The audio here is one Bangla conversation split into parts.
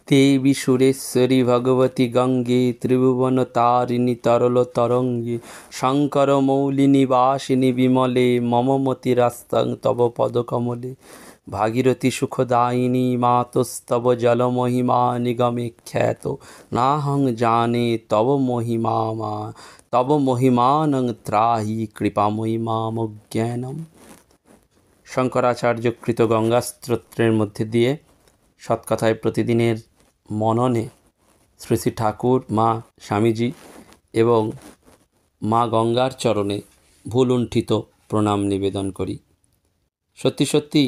देवी सुरेश्वरी भगवती गंगे त्रिभुवन तारिणी तरल तरंगे शंकर मौलिनी वासिनी विमले मम मतिरास्तं तव पदकमले भागीरथी सुखदायिनी मातस्तव जल महिमा निगमे ख्यातो नाहं जाने तव महिमा तव महिमानं त्राहि कृपामयी माम ज्ञानम। शंकराचार्य कृत गंगा स्तोत्रेर मध्य दिए सत्कथाय प्रतिदिनेर मनने श्री श्री ठाकुर माँ स्वामीजी एवं माँ गंगार चरणे भूलुंठित प्रणाम निवेदन करी। सत्यि सत्यि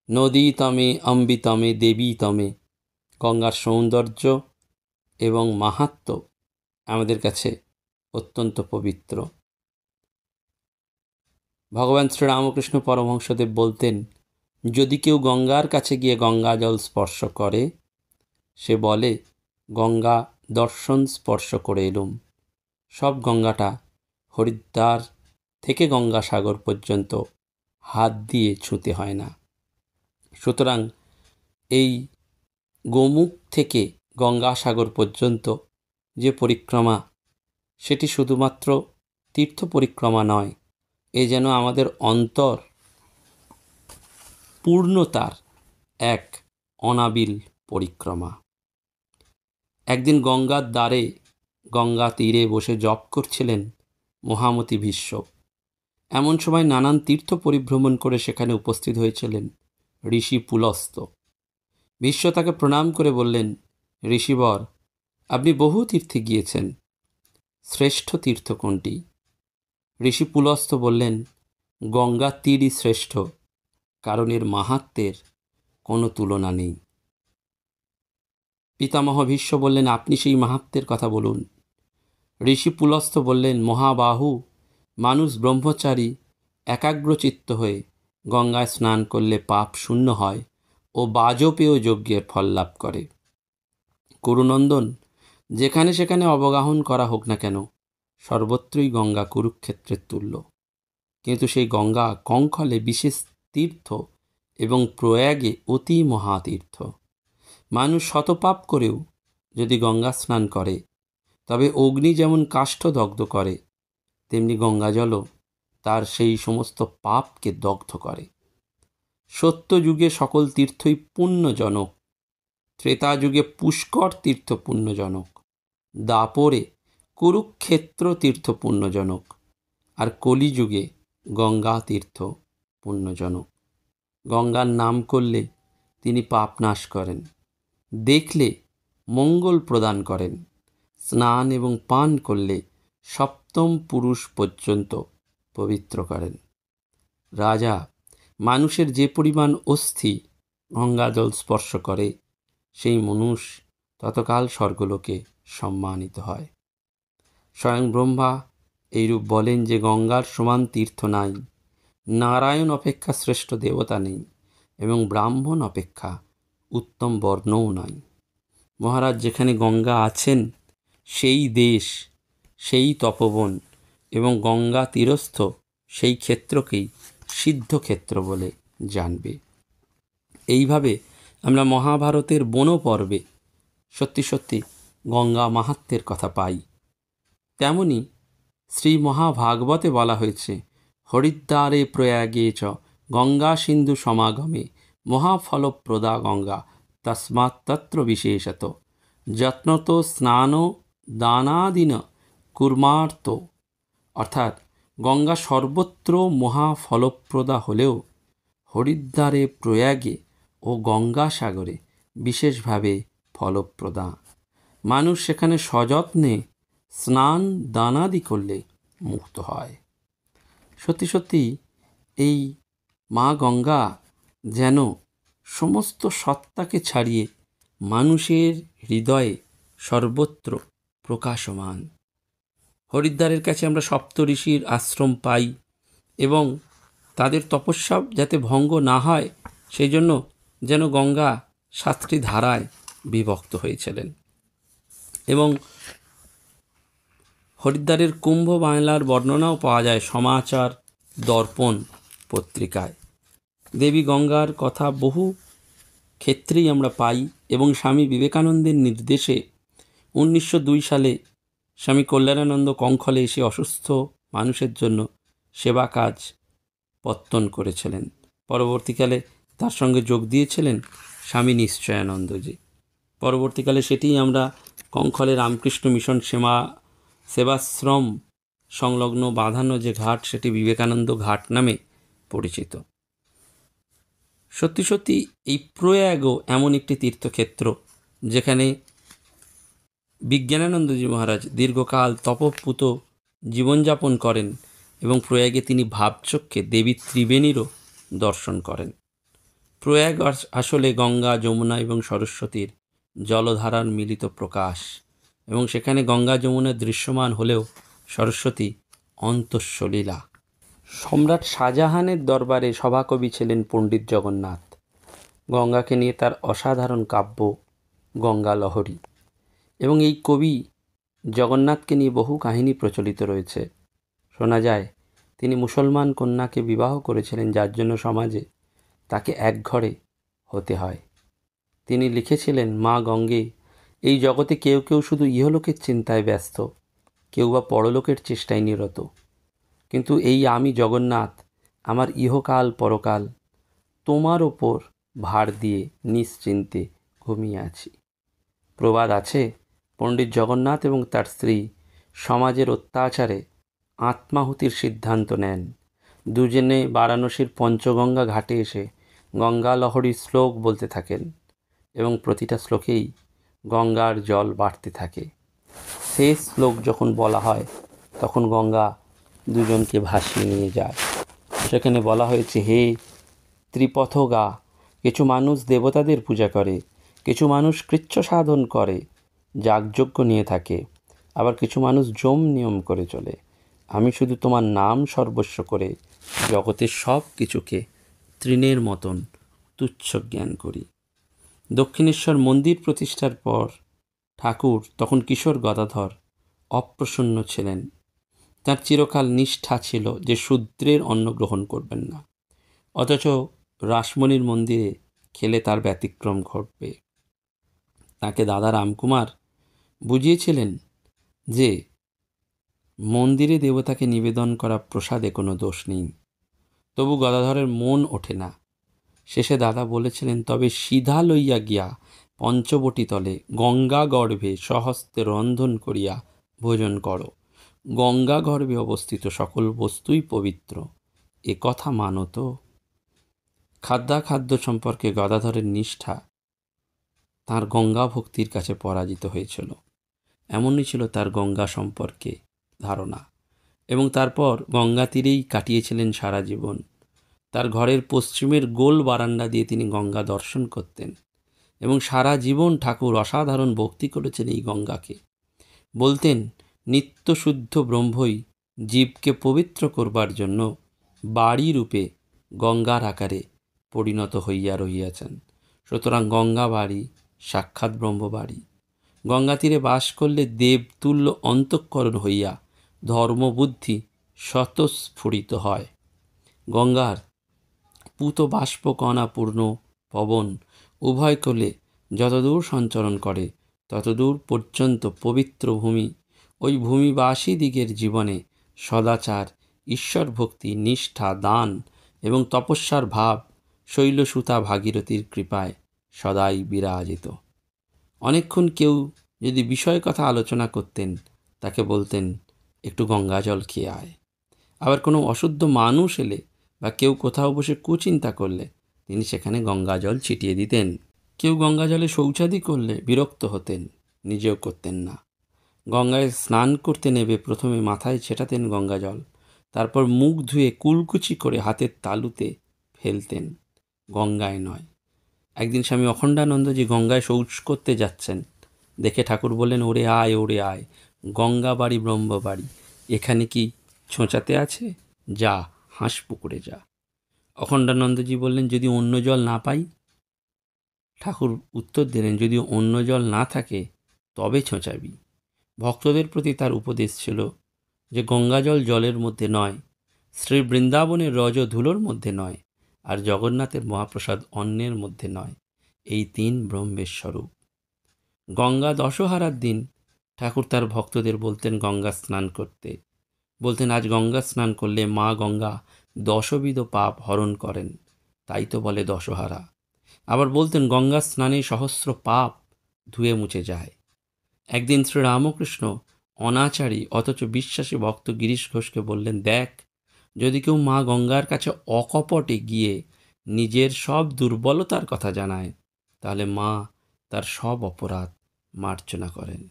नदी तमे अम्बितमे देवी तमे गंगार सौंदर्य एवं माहात्म्य आमादेर काछे अत्यंत पवित्र। भगवान श्री रामकृष्ण परमहंसदेव बोलतें यदि केउ गंगार काछे गिये गंगा जल स्पर्श करे से बोले गंगा दर्शन स्पर्श करे एलुम। सब गंगाटा हरिद्वार थेके गंगासागर पर्यन्त हाथ दिए छूते हय ना। सुतरां एई गोमुख थेके गंगासागर पर्यन्त जे परिक्रमा सेटी शुधुमात्र तीर्थ परिक्रमा नय, ए जेन आमादेर अंतर पूर्णतार एक अनाबिल परिक्रमा। एकदिन गंगार द्वारे गंगा तीरे बसे जप करछिलेन महामती भीष्म। एमन समय नानान तीर्थ परिभ्रमण करे सेखाने उपस्थित हयेछिलेन ऋषि पुलस्त। भीष्म ताके प्रणाम करे बोललेन, ऋषिवर आपनि बहु तीर्थे गियेछेन, श्रेष्ठ तीर्थ कोनटी? ऋषि पुलस्त बोललेन, गंगा तीरई श्रेष्ठ, कारण एर माहात्म्येर कोनो तुलना नेই। पितामह भीष्म बोललेन, आपनि सेई माहात्म्येर कथा बोलुन। ऋषि पुलस्त बोललेन, महाबाहु मानुष ब्रह्मचारी एकाग्रचित्त हये गंगाय स्नान करले पाप शून्य हय ओ बाजपेय यज्ञेर फल लाभ करे। कुरुनंदन जेखाने सेखाने अवगाहन करा होक ना केन सर्वत्रई गंगा कुरुक्षेत्रेर तुल्य, किन्तु सेई गंगा कङ्खले विशेष तीर्थ एवं प्रयागे अति महातीर्थ। मानुष शतपाप करेও यदि गंगा स्नान करे तबे अग्नि जेमन काष्ठ दग्ध करे तेमनि गंगा जल तार सेई समस्त पापके दग्ध करे। सत्य युगे सकल तीर्थई पुण्यजनक, त्रेता युगे पुष्कर तीर्थ पुण्यजनक, दापरे कुरुक्षेत्र तीर्थ पुण्यजनक और कलि युगे गंगा तीर्थ पुण्यजनक। गंगार नाम करले तिनि पाप नाश करें, देखले मंगल प्रदान करें, स्नान एवं पान करले सप्तम पुरुष पर्यन्त पवित्र करें। राजा मानुषेर जे परिमाण अस्थि गंगा जल स्पर्श करे सेई मनुष ततकाल स्वर्गलोके सम्मानित हय। स्वयं ब्रह्मा एइरूप बोलें जे गंगार समान तीर्थ नाई, नारायण अपेक्षा श्रेष्ठ देवता नेই एवं ब्राह्मण अपेक्षा उत्तम वर्णও নাই। महाराज जेखाने गंगा आছেন সেই देश সেই तपोवन एवं गंगा तीरस्थ সেই क्षेत्रকেই सिद्ध क्षेत्र बोले जानबे। এইভাবে আমরা মহাভারতের বন পর্বে সত্যি সত্যি গঙ্গা মাহাত্ম্যের কথা পাই। তেমনি শ্রী মহাভাগবতে বলা হয়েছে হরিদ্বারে প্রয়াগে চ গঙ্গা সিন্ধু সমাগমে মহাফলপ্রদা গঙ্গা তস্মাৎ তত্র বিশেষত যত্নত স্নান দানাদিন কুর্মার্ত। অর্থাৎ গঙ্গা সর্বত্র মহাফলপ্রদা হলেও হরিদ্বারে প্রয়াগে ও গঙ্গাসাগরে বিশেষভাবে ফলপ্রদা। মানুষ সেখানে সযত্নে স্নান দানাদি করলে মুক্ত হয়। সত্যি সত্যি এই মা গঙ্গা যেন সমস্ত সত্তাকে ছাড়িয়ে মানুষের হৃদয়ে সর্বত্র প্রকাশমান। হরিদ্বারের কাছে আমরা সপ্তঋষির আশ্রম পাই এবং তাদের তপস্যা যাতে ভঙ্গ না হয় সেই জন্য যেন গঙ্গা সাতটি ধারায় বিভক্ত হয়েছিলেন। এবং হরিদ্বারের কুম্ভ মেলার বর্ণনাও পাওয়া যায় সমাচার দর্পণ পত্রিকায়। দেবী গঙ্গার কথা বহু ক্ষেত্রেই আমরা পাই এবং স্বামী বিবেকানন্দের নির্দেশে 1902 সালে স্বামী কল্যাণানন্দ কঙ্খলে এসে অসুস্থ মানুষের জন্য সেবা কাজ পত্তন করেছিলেন। পরবর্তীকালে তার সঙ্গে যোগ দিয়েছিলেন স্বামী নিশ্চয়ানন্দজি। পরবর্তীকালে সেটিই আমরা কঙ্খলে রামকৃষ্ণ মিশন সেবাশ্রম সংলগ্ন বাঁধানো যে ঘাট, সেটি বিবেকানন্দ ঘাট নামে পরিচিত। সত্যি সত্যি এই প্রয়াগও এমন একটি তীর্থক্ষেত্র যেখানে বিজ্ঞানানন্দজি মহারাজ দীর্ঘকাল তপঃপুত জীবনযাপন করেন এবং প্রয়াগে তিনি ভাবচক্ষে দেবী ত্রিবেণীরও দর্শন করেন। প্রয়াগ আসলে গঙ্গা, যমুনা এবং সরস্বতীর জলধারার মিলিত প্রকাশ, এবং সেখানে গঙ্গা যমুনা দৃশ্যমান হলেও সরস্বতী অন্তঃসলীলা। সম্রাট শাহজাহানের দরবারে সভাকবি ছিলেন পণ্ডিত জগন্নাথ। গঙ্গাকে নিয়ে তার অসাধারণ কাব্য গঙ্গা লহরী, এবং এই কবি জগন্নাথকে নিয়ে বহু কাহিনী প্রচলিত রয়েছে। শোনা যায় তিনি মুসলমান কন্যাকে বিবাহ করেছিলেন, যার জন্য সমাজে তাকে একঘরে হতে হয়। তিনি লিখেছিলেন, মা গঙ্গে, এই জগতে কেউ কেউ শুধু ইহলোকের চিন্তায় ব্যস্ত, কেউ বা পরলোকের চেষ্টায় নিরত, কিন্তু এই আমি জগন্নাথ আমার ইহকাল পরকাল তোমার ওপর ভার দিয়ে নিশ্চিন্তে ঘুমিয়ে আছি। প্রবাদ আছে, পণ্ডিত জগন্নাথ এবং তার স্ত্রী সমাজের অত্যাচারে আত্মাহুতির সিদ্ধান্ত নেন। দুজনে বারাণসীর পঞ্চগঙ্গা ঘাটে এসে গঙ্গা লহরীর শ্লোক বলতে থাকেন, এবং প্রতিটা শ্লোকেই গঙ্গার জল বাড়তে থাকে। শেষ শ্লোক যখন বলা হয় তখন গঙ্গা দুজনকে ভাসিয়ে নিয়ে যায়। সেখানে বলা হয়েছে, হে ত্রিপথগা, কিছু মানুষ দেবতাদের পূজা করে, কিছু মানুষ কৃচ্ছ সাধন করে, যাগযজ্ঞ নিয়ে থাকে, আবার কিছু মানুষ যম নিয়ম করে চলে। আমি শুধু তোমার নাম সর্বস্ব করে জগতের সব কিছুকে তৃণের মতন তুচ্ছ জ্ঞান করি। দক্ষিণেশ্বর মন্দির প্রতিষ্ঠার পর ঠাকুর, তখন কিশোর গদাধর, অপ্রসন্ন ছিলেন। তার চিরকাল নিষ্ঠা ছিল যে শূদ্রের অন্ন গ্রহণ করবেন না, অথচ রাসমণির মন্দিরে খেলে তার ব্যতিক্রম ঘটবে। তাকে দাদা রামকুমার বুঝিয়েছিলেন যে মন্দিরে দেবতাকে নিবেদন করা প্রসাদে কোনো দোষ নেই। তবু গদাধরের মন ওঠে না। শেষে দাদা বলেছিলেন, তবে সিধা লইয়া গিয়া পঞ্চবটী তলে গঙ্গা গর্ভে স্বহস্তে রন্ধন করিয়া ভোজন করো। গঙ্গা গর্ভে অবস্থিত সকল বস্তুই পবিত্র, এ কথা মানো তো। খাদ্যাখাদ্য সম্পর্কে গদাধরের নিষ্ঠা তাঁর গঙ্গা ভক্তির কাছে পরাজিত হয়েছিল। এমনই ছিল তার গঙ্গা সম্পর্কে ধারণা, এবং তারপর গঙ্গা তীরেই কাটিয়েছিলেন সারা জীবন। তার ঘরের পশ্চিমের গোল বারান্দা দিয়ে তিনি গঙ্গা দর্শন করতেন, এবং সারা জীবন ঠাকুর অসাধারণ ভক্তি করেছেন এই গঙ্গাকে। বলতেন, নিত্যশুদ্ধ ব্রহ্মই জীবকে পবিত্র করবার জন্য বাড়ি রূপে গঙ্গার আকারে পরিণত হইয়া রহিয়াছেন। সুতরাং গঙ্গা বাড়ি সাক্ষাৎ ব্রহ্মবাড়ি। গঙ্গা তীরে বাস করলে দেবতুল্য অন্তঃকরণ হইয়া ধর্মবুদ্ধি স্বতঃস্ফুরিত হয়। গঙ্গার পূত বাষ্পকণা পূর্ণ পবন উভয় কোলে যতদূর সঞ্চরণ করে ততদূর পর্যন্ত পবিত্র ভূমি, ওই ভূমিবাসী দিগের জীবনে সদাচার, ঈশ্বর ভক্তি, নিষ্ঠা, দান এবং তপস্যার ভাব শৈলসুতা ভাগীরথীর কৃপায় সদাই বিরাজিত। অনেকক্ষণ কেউ যদি বিষয় কথা আলোচনা করতেন, তাকে বলতেন, একটু গঙ্গা জল খেয়ে আয়। আবার কোনো অশুদ্ধ মানুষ এলে বা কেউ কোথাও বসে কুচিন্তা করলে তিনি সেখানে গঙ্গা জল ছিটিয়ে দিতেন। কেউ গঙ্গা জলে শৌচাদি করলে বিরক্ত হতেন, নিজেও করতেন না। গঙ্গায় স্নান করতে নেবে প্রথমে মাথায় ছেটাতেন গঙ্গা জল, তারপর মুখ ধুয়ে কুলকুচি করে হাতের তালুতে ফেলতেন, গঙ্গায় নয়। একদিন স্বামী অখণ্ডানন্দজি গঙ্গায় শৌচ করতে যাচ্ছেন, দেখে ঠাকুর বললেন, ওরে আয়, ওরে আয়, গঙ্গা বাড়ি ব্রহ্মবাড়ি, এখানে কি ছোঁচাতে আছে? যা, হাঁস পুকুরে যা। অখণ্ডানন্দজি বললেন, যদি অন্য জল না পাই? ঠাকুর উত্তর দিলেন, যদি অন্য জল না থাকে তবে ছোঁচাবি। ভক্তদের প্রতি তার উপদেশ ছিল যে গঙ্গাজল জলের মধ্যে নয়, শ্রী বৃন্দাবনের রজ ধুলোর মধ্যে নয়, আর জগন্নাথের মহাপ্রসাদ অন্নের মধ্যে নয়, এই তিন ব্রহ্মের স্বরূপ। গঙ্গা দশহারার দিন ঠাকুর তার ভক্তদের বলতেন গঙ্গা স্নান করতে। বলতেন আজ গঙ্গা স্নান করলে মা গঙ্গা দশবিধ পাপ হরণ করেন, তাই তো বলে দশহারা। আবার বলতেন গঙ্গা স্নানে সহস্র পাপ ধুয়ে মুছে যায়। একদিন শ্রীরামকৃষ্ণ অনাচারী অথচ বিশ্বাসী ভক্ত গিরিশ ঘোষকে বললেন, দেখ, যদি কেউ মা গঙ্গার কাছে অকপটে গিয়ে নিজের সব দুর্বলতার কথা জানায়, তাহলে মা তার সব অপরাধ মার্জনা করেন।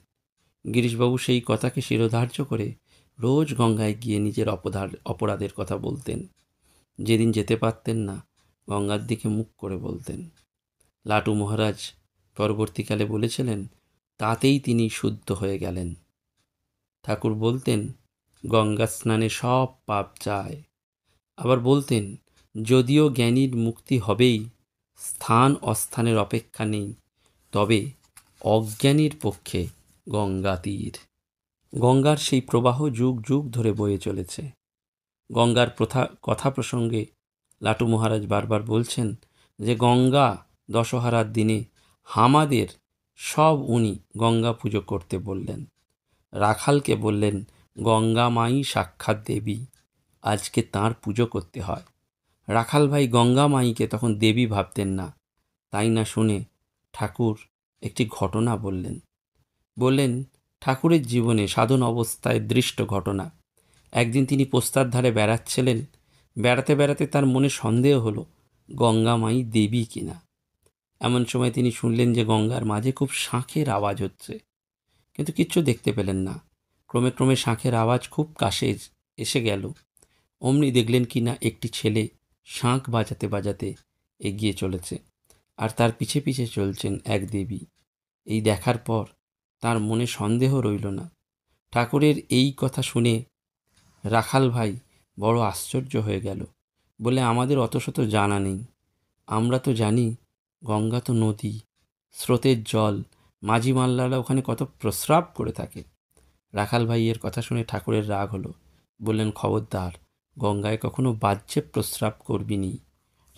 গিরিশবাবু সেই কথাকে শিরোধার্য করে রোজ গঙ্গায় গিয়ে নিজের অপরাধের কথা বলতেন। যেদিন যেতে পারতেন না, গঙ্গার দিকে মুখ করে বলতেন। লাটু মহারাজ পরবর্তীকালে বলেছিলেন, তাতেই তিনি শুদ্ধ হয়ে গেলেন। ঠাকুর বলতেন গঙ্গা স্নানে সব পাপ যায়। আবার বলতেন, যদিও জ্ঞানীর মুক্তি হবেই, স্থান অস্থানের অপেক্ষা নেই, তবে অজ্ঞানীর পক্ষে গঙ্গা তীর। গঙ্গার সেই প্রবাহ যুগ যুগ ধরে বয়ে চলেছে। গঙ্গার কথা প্রসঙ্গে লাটু মহারাজ বারবার বলছেন যে গঙ্গা দশহারার দিনে হামাদের সব উনি গঙ্গা পুজো করতে বললেন। রাখালকে বললেন গঙ্গা মাই সাক্ষাৎ দেবী, আজকে তাঁর পুজো করতে হয়। রাখাল ভাই গঙ্গা মাইকে তখন দেবী ভাবতেন না। তাই না শুনে ঠাকুর একটি ঘটনা বললেন ঠাকুরের জীবনে সাধন অবস্থায় দৃষ্ট ঘটনা। একদিন তিনি পোস্তার ধারে বেড়াচ্ছিলেন। বেড়াতে বেড়াতে তার মনে সন্দেহ হলো গঙ্গা মাই দেবী কিনা। এমন সময় তিনি শুনলেন যে গঙ্গার মাঝে খুব শাঁখের আওয়াজ হচ্ছে, কিন্তু কিচ্ছু দেখতে পেলেন না। ক্রমে ক্রমে শাঁখের আওয়াজ খুব কাছে এসে গেল। অমনি দেখলেন কি না একটি ছেলে শাঁখ বাজাতে বাজাতে এগিয়ে চলেছে, আর তার পিছে পিছে চলছেন এক দেবী। এই দেখার পর তার মনে সন্দেহ রইল না। ঠাকুরের এই কথা শুনে রাখাল ভাই বড় আশ্চর্য হয়ে গেল। বলে, আমাদের অত শত জানা নেই। আমরা তো জানি গঙ্গা তো নদী, স্রোতের জল, মাঝি মাল্লারা ওখানে কত প্রস্রাব করে থাকে। রাখাল ভাই এর কথা শুনে ঠাকুরের রাগ হলো। বললেন, খবরদার, গঙ্গায় কখনো বাহ্যে প্রস্রাব করবিনি।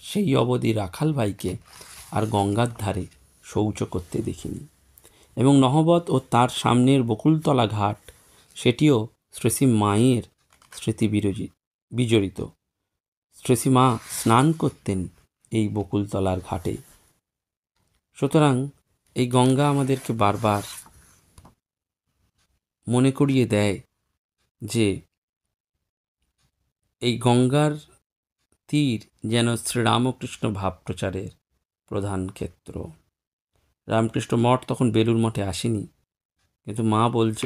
সেই অবধি রাখাল ভাইকে আর গঙ্গার ধারে শৌচ করতে দেখিনি। এবং নহবত ও তার সামনের বকুলতলা ঘাট, সেটিও শ্রীশ্রী মায়ের স্মৃতি বিজড়িত। শ্রীশ্রী মা স্নান করতেন এই বকুলতলার ঘাটে। সুতরাং এই গঙ্গা আমাদেরকে বারবার মনে করিয়ে দেয় যে এই গঙ্গার তীর যেন শ্রীরামকৃষ্ণ ভাব প্রচারের প্রধান ক্ষেত্র। রামকৃষ্ণ মঠ তখন বেলুর মঠে আসেনি, কিন্তু মা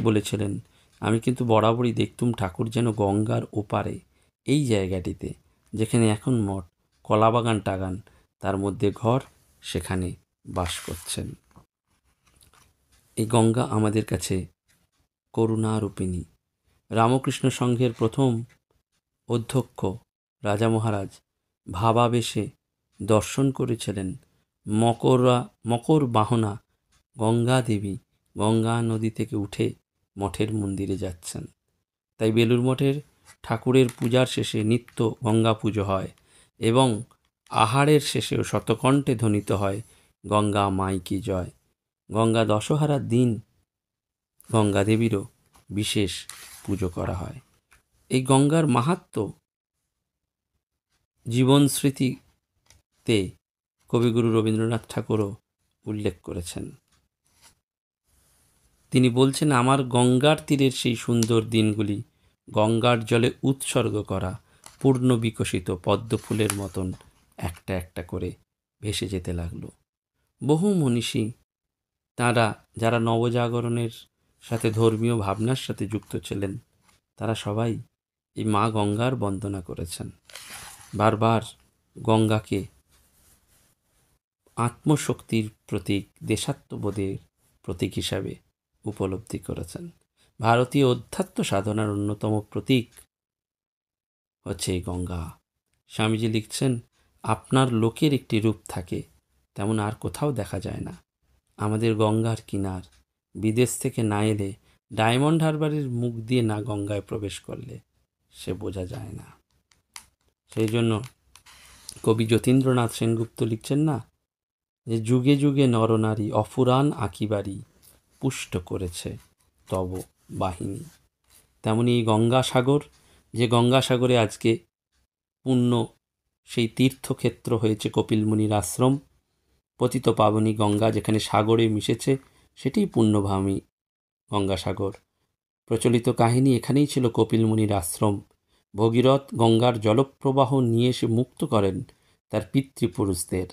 বলেছিলেন, আমি কিন্তু বরাবরই দেখতুম ঠাকুর যেন গঙ্গার ওপারে এই জায়গাটিতে, যেখানে এখন মঠ, কলাবাগান টাগান, তার মধ্যে ঘর, সেখানে বাস করছেন। এই গঙ্গা আমাদের কাছে করুণারূপিণী। রামকৃষ্ণ সংঘের প্রথম অধ্যক্ষ রাজা মহারাজ ভাবাবেশে দর্শন করেছিলেন মকর বাহনা গঙ্গা দেবী গঙ্গা নদী থেকে উঠে মঠের মন্দিরে যাচ্ছেন। তাই বেলুর মঠের ঠাকুরের পূজার শেষে নিত্য গঙ্গা পুজো হয় এবং আহারের শেষেও শতকণ্ঠে ধ্বনিত হয় গঙ্গা মাই কি জয়। গঙ্গা দশহারার দিন গঙ্গা দেবীরও বিশেষ পুজো করা হয়। এই গঙ্গার মাহাত্ম্য জীবন স্মৃতিতে কবিগুরু রবীন্দ্রনাথ ঠাকুরও উল্লেখ করেছেন। তিনি বলছেন, আমার গঙ্গার তীরের সেই সুন্দর দিনগুলি গঙ্গার জলে উৎসর্গ করা পূর্ণ বিকশিত পদ্মফুলের মতন একটা একটা করে ভেসে যেতে লাগলো। বহু মনীষী তারা যারা নবজাগরণের সাথে ধর্মীয় ভাবনার সাথে যুক্ত ছিলেন, তারা সবাই এই মা গঙ্গার বন্দনা করেছেন। বারবার গঙ্গাকে আত্মশক্তির প্রতীক, দেশাত্মবোধের প্রতীক হিসাবে উপলব্ধি করেছেন। ভারতীয় অধ্যাত্ম সাধনার অন্যতম প্রতীক হচ্ছে এই গঙ্গা। স্বামীজি লিখছেন, আপনার লোকের একটি রূপ থাকে, তেমন আর কোথাও দেখা যায় না। আমাদের গঙ্গার কিনার, বিদেশ থেকে না এলে, ডায়মন্ড হারবারের মুখ দিয়ে না গঙ্গায় প্রবেশ করলে সে বোঝা যায় না। সেই জন্য কবি যতীন্দ্রনাথ সেনগুপ্ত লিখছেন না, যে যুগে যুগে নরনারী অফুরান আঁকিবাড়ি পুষ্ট করেছে তব বাহিনী। তেমনি এই গঙ্গাসাগর, যে গঙ্গাসাগরে আজকে পুণ্য সেই তীর্থক্ষেত্র হয়েছে কপিলমুনির আশ্রম, পতিত পাবনী গঙ্গা যেখানে সাগরে মিশেছে সেটিই পুণ্যভূমি গঙ্গাসাগর। প্রচলিত কাহিনী, এখানেই ছিল কপিলমুনির আশ্রম। ভগীরথ গঙ্গার জলপ্রবাহ নিয়ে এসে মুক্ত করেন তার পিতৃপুরুষদের।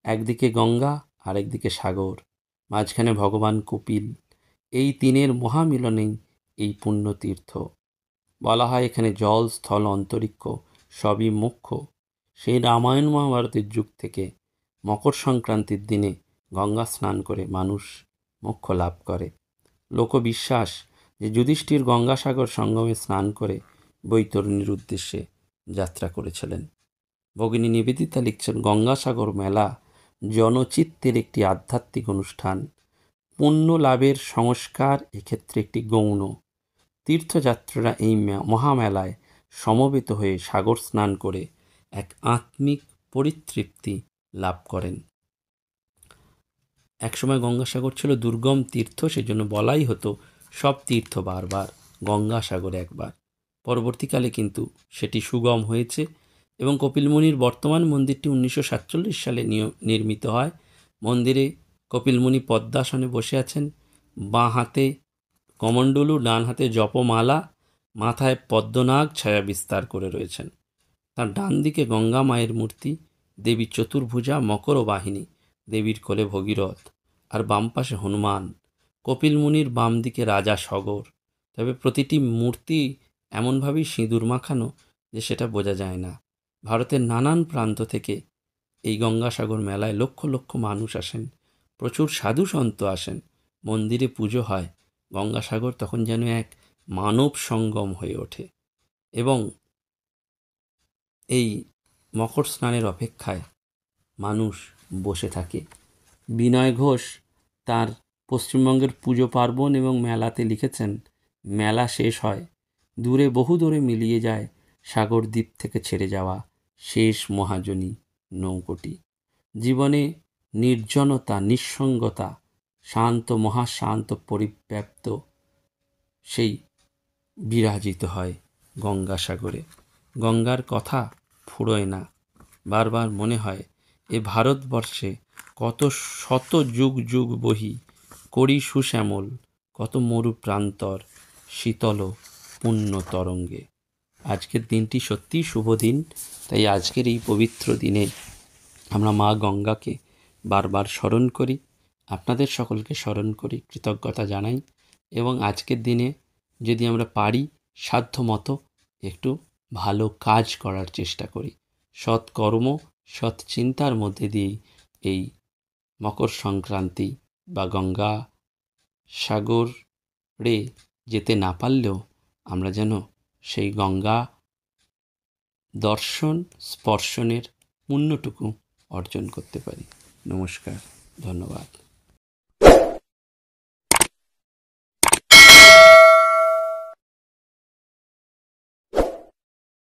একদিকে গঙ্গা আর একদিকে সাগর, মাঝখানে ভগবান কপিল। এই তিনের মহামিলনেই এই পুণ্যতীর্থ। বলা হয় এখানে জল, স্থল, অন্তরিক্ষ সবই মোক্ষ। সেই রামায়ণ মহাভারতের যুগ থেকে মকর সংক্রান্তির দিনে গঙ্গা স্নান করে মানুষ মোক্ষ লাভ করে। লোকবিশ্বাস যে যুধিষ্ঠির গঙ্গাসাগর সঙ্গমে স্নান করে বৈতরণীর উদ্দেশ্যে যাত্রা করেছিলেন। ভগিনী নিবেদিতা লিখছেন, গঙ্গাসাগর মেলা জনচিত্তের একটি আধ্যাত্মিক অনুষ্ঠান। পুণ্য লাভের সংস্কার এক্ষেত্রে একটি গৌণ। তীর্থযাত্রীরা এই মহামেলায় সমবেত হয়ে সাগর স্নান করে এক আত্মিক পরিতৃপ্তি লাভ করেন। একসময় গঙ্গাসাগর ছিল দুর্গম তীর্থ, সেজন্য বলাই হতো সব তীর্থ বারবার, গঙ্গাসাগর একবার। পরবর্তীকালে কিন্তু সেটি সুগম হয়েছে এবং কপিলমুনির বর্তমান মন্দিরটি 1947 সালে নির্মিত হয়। মন্দিরে কপিলমুনি পদ্মাসনে বসে আছেন, বাঁ হাতে কমণ্ডলু, ডান হাতে জপমালা, মাথায় পদ্মনাগ ছায়া বিস্তার করে রয়েছেন। তার ডান দিকে গঙ্গা মায়ের মূর্তি, দেবী চতুর্ভুজা মকর বাহিনী, দেবীর কোলে ভগীরথ, আর বাম পাশে হনুমান। কপিল মুনির বাম দিকে রাজা সগর। তবে প্রতিটি মূর্তি এমনভাবেই সিঁদুর মাখানো যে সেটা বোঝা যায় না। ভারতের নানান প্রান্ত থেকে এই গঙ্গাসাগর মেলায় লক্ষ লক্ষ মানুষ আসেন, প্রচুর সাধু সন্ত আসেন, মন্দিরে পুজো হয়। গঙ্গাসাগর তখন যেন এক মানব সঙ্গম হয়ে ওঠে এবং এই মকর স্নানের অপেক্ষায় মানুষ বসে থাকে। বিনয় ঘোষ তার পশ্চিমবঙ্গের পুজো পার্বণ এবং মেলাতে লিখেছেন, মেলা শেষ হয়, দূরে বহু দূরে মিলিয়ে যায় সাগর দ্বীপ থেকে ছেড়ে যাওয়া শেষ মহাজনী নৌকোটি। জীবনে নির্জনতা, নিঃসঙ্গতা, শান্ত মহাশান্ত পরিব্যাপ্ত সেই বিরাজিত হয় গঙ্গাসাগরে। গঙ্গার কথা ফুরোয় না, বারবার মনে হয় এ ভারতবর্ষে কত শত যুগ যুগ বহি করি সুশ্যামল, কত মরু প্রান্তর শীতল পুণ্য তরঙ্গে। আজকের দিনটি সত্যিই শুভ দিন। তাই আজকের এই পবিত্র দিনে আমরা মা গঙ্গাকে বারবার স্মরণ করি, আপনাদের সকলকে স্মরণ করি, কৃতজ্ঞতা জানাই এবং আজকের দিনে যদি আমরা পারি সাধ্যমতো একটু ভালো কাজ করার চেষ্টা করি। সৎ কর্ম, সৎ চিন্তার মধ্যে দিয়েই এই মকর সংক্রান্তি বা গঙ্গা সাগরে যেতে না পারলেও আমরা যেন সেই গঙ্গা দর্শন স্পর্শনের পুণ্যটুকু অর্জন করতে পারি। নমস্কার, ধন্যবাদ।